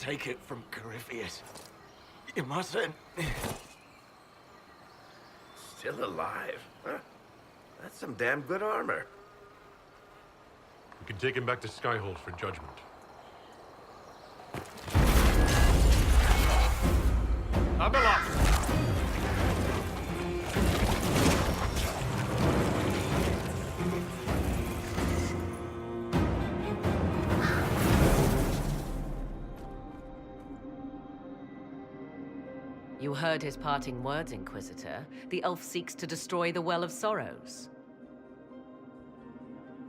take it from Corypheus. You mustn't. Still alive? Huh? That's some damn good armor. We can take him back to Skyhold for judgment. Abelard! You heard his parting words, Inquisitor. The elf seeks to destroy the Well of Sorrows.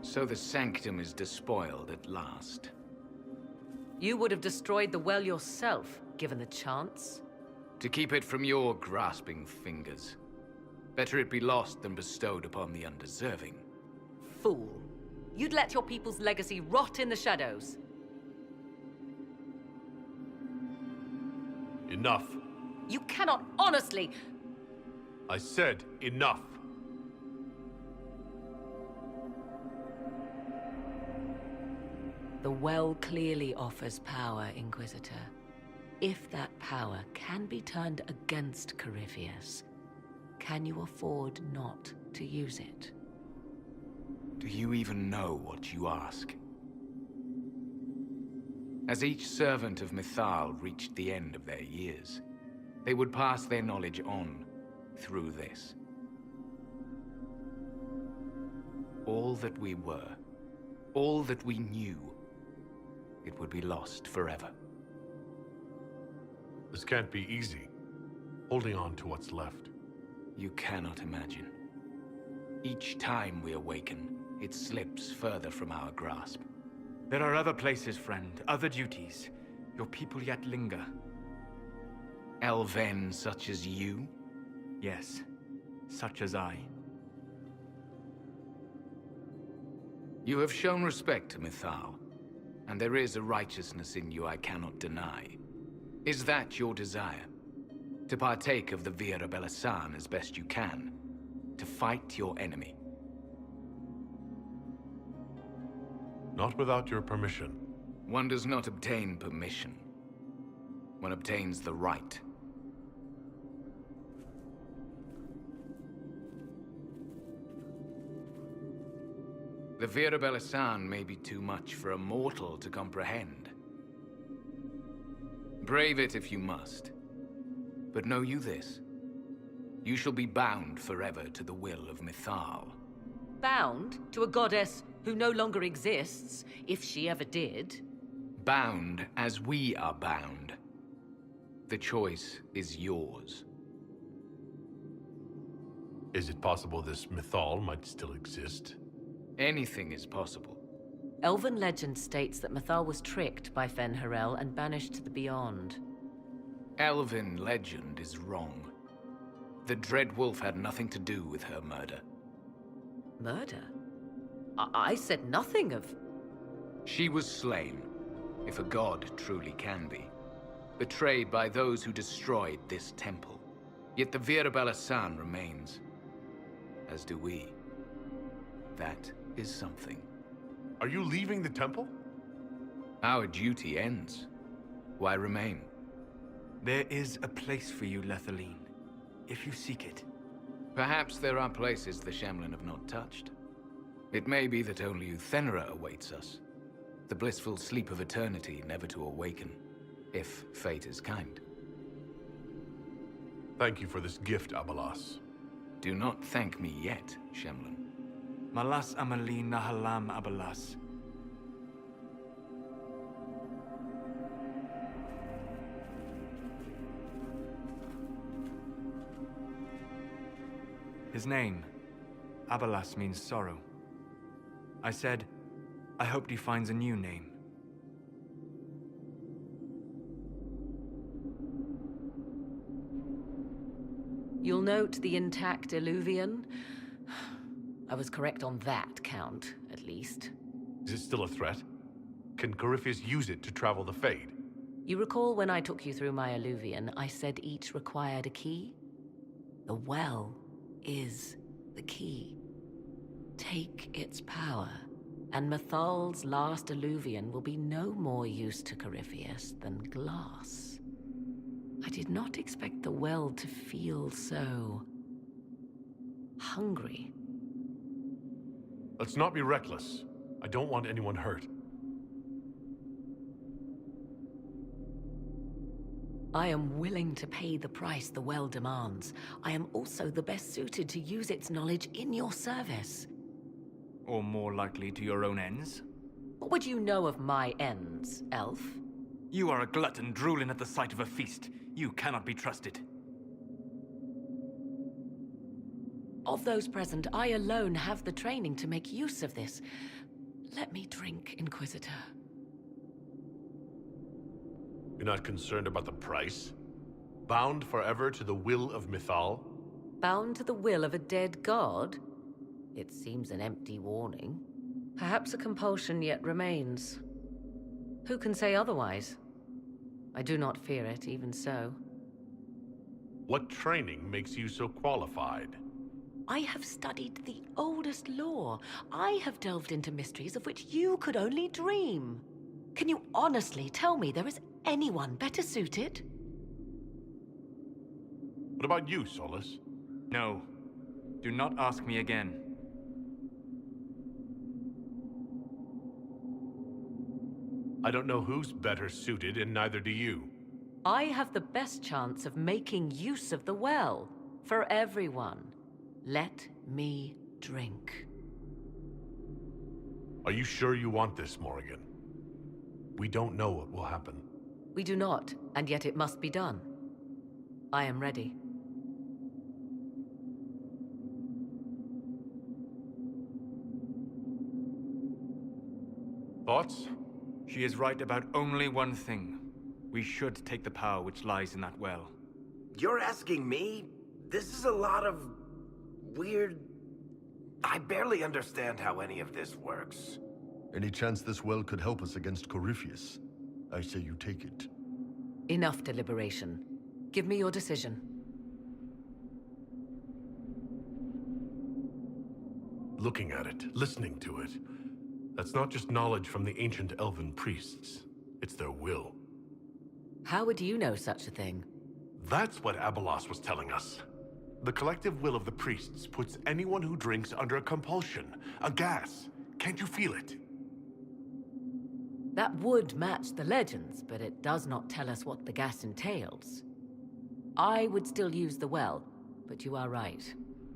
So the Sanctum is despoiled at last. You would have destroyed the well yourself, given the chance. To keep it from your grasping fingers. Better it be lost than bestowed upon the undeserving. Fool. You'd let your people's legacy rot in the shadows. Enough. You cannot honestly... I said enough. The well clearly offers power, Inquisitor. If that power can be turned against Corypheus, can you afford not to use it? Do you even know what you ask? As each servant of Mythal reached the end of their years, they would pass their knowledge on through this. All that we were, all that we knew, it would be lost forever. This can't be easy. Holding on to what's left. You cannot imagine. Each time we awaken, it slips further from our grasp. There are other places, friend, other duties. Your people yet linger. Elven such as you? Yes, such as I. You have shown respect to Mythal, and there is a righteousness in you I cannot deny. Is that your desire? To partake of the Vira Belasan as best you can? To fight your enemy? Not without your permission. One does not obtain permission. One obtains the right. The Vira Belasan may be too much for a mortal to comprehend. Brave it if you must. But know you this. You shall be bound forever to the will of Mythal. Bound to a goddess who no longer exists, if she ever did. Bound as we are bound. The choice is yours. Is it possible this Mythal might still exist? Anything is possible. Elven legend states that Mythal was tricked by Fen-Harel and banished to the Beyond. Elven legend is wrong. The Dread Wolf had nothing to do with her murder. Murder? I said nothing of... She was slain, if a god truly can be. Betrayed by those who destroyed this temple. Yet the Vira Belasan remains. As do we. That is something. Are you leaving the temple? Our duty ends. Why remain? There is a place for you, Lethaline, if you seek it. Perhaps there are places the Shamlin have not touched. It may be that only Uthenera awaits us. The blissful sleep of eternity never to awaken, if fate is kind. Thank you for this gift, Abalas. Do not thank me yet, Shamlin. Malas Amalin Nahalam Abalas. His name, Abalas, means sorrow. I said, I hoped he finds a new name. You'll note the intact Illuvian. I was correct on that count, at least. Is it still a threat? Can Corypheus use it to travel the Fade? You recall when I took you through my Illuvian, I said each required a key? The well is the key. Take its power, and Mythal's last Alluvian will be no more use to Corypheus than glass. I did not expect the well to feel so hungry. Let's not be reckless. I don't want anyone hurt. I am willing to pay the price the well demands. I am also the best suited to use its knowledge in your service. Or more likely to your own ends? What would you know of my ends, elf? You are a glutton drooling at the sight of a feast. You cannot be trusted. Of those present, I alone have the training to make use of this. Let me drink, Inquisitor. You're not concerned about the price? Bound forever to the will of Mythal? Bound to the will of a dead god? It seems an empty warning. Perhaps a compulsion yet remains. Who can say otherwise? I do not fear it, even so. What training makes you so qualified? I have studied the oldest lore. I have delved into mysteries of which you could only dream. Can you honestly tell me there is anyone better suited? What about you, Solus? No. Do not ask me again. I don't know who's better suited, and neither do you. I have the best chance of making use of the well. For everyone. Let me drink. Are you sure you want this, Morrigan? We don't know what will happen. We do not, and yet it must be done. I am ready. Thoughts? She is right about only one thing. We should take the power which lies in that well. You're asking me? This is a lot of weird... I barely understand how any of this works. Any chance this well could help us against Corypheus? I say you take it. Enough deliberation. Give me your decision. Looking at it, listening to it. That's not just knowledge from the ancient elven priests. It's their will. How would you know such a thing? That's what Abelos was telling us. The collective will of the priests puts anyone who drinks under a compulsion, a gas. Can't you feel it? That would match the legends, but it does not tell us what the gas entails. I would still use the well, but you are right.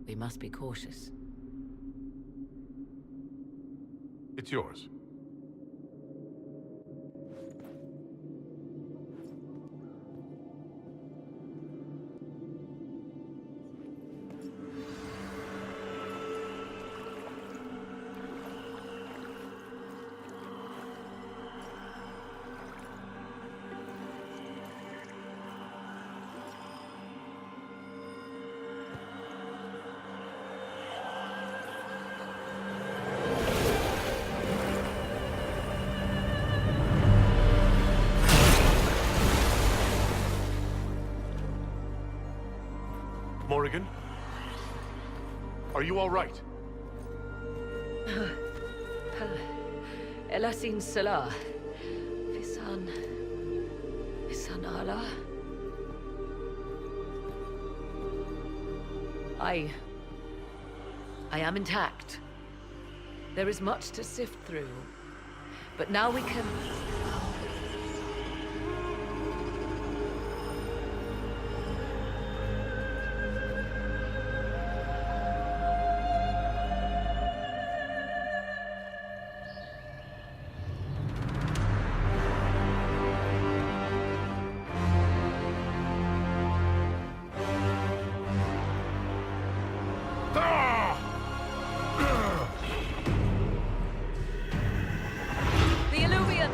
We must be cautious. It's yours. Morrigan? Are you all right? Elasin Salah. Visan Allah. I am intact. There is much to sift through. But now we can... The Illuvian!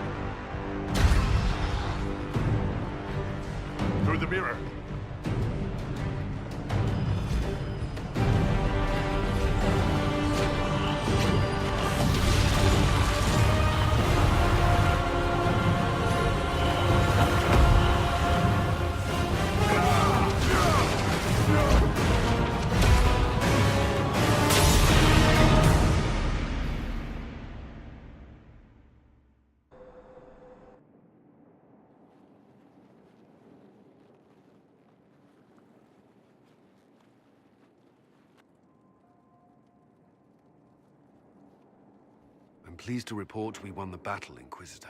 pleased to report we won the battle, Inquisitor.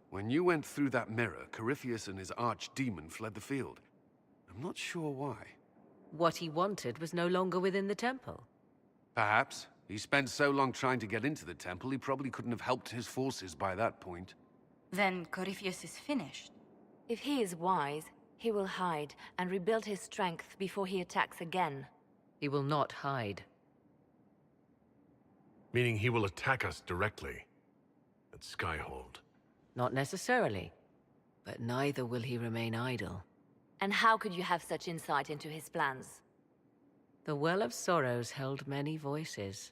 When you went through that mirror, Corypheus and his archdemon fled the field. I'm not sure why. What he wanted was no longer within the temple. Perhaps. He spent so long trying to get into the temple, he probably couldn't have helped his forces by that point. Then Corypheus is finished. If he is wise, he will hide and rebuild his strength before he attacks again. He will not hide. Meaning he will attack us directly at Skyhold. Not necessarily. But neither will he remain idle. And how could you have such insight into his plans? The Well of Sorrows held many voices,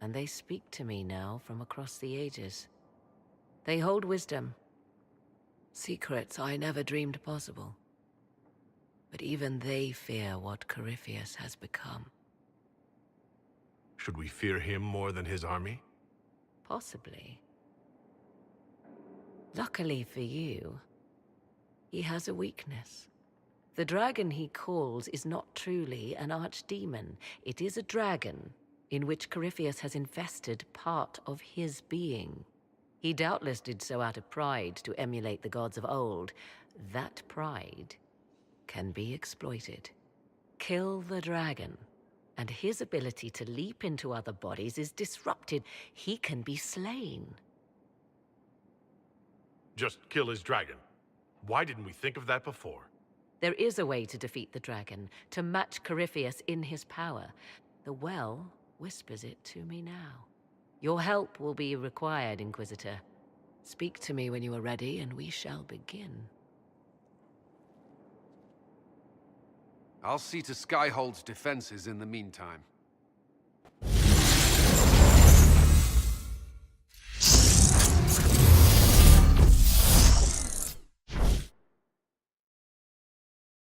and they speak to me now from across the ages. They hold wisdom. Secrets I never dreamed possible. But even they fear what Corypheus has become. Should we fear him more than his army? Possibly. Luckily for you, he has a weakness. The dragon he calls is not truly an archdemon. It is a dragon in which Corypheus has invested part of his being. He doubtless did so out of pride to emulate the gods of old. That pride can be exploited. Kill the dragon, and his ability to leap into other bodies is disrupted. He can be slain. Just kill his dragon. Why didn't we think of that before? There is a way to defeat the dragon, to match Corypheus in his power. The Well whispers it to me now. Your help will be required, Inquisitor. Speak to me when you are ready, and we shall begin. I'll see to Skyhold's defenses in the meantime.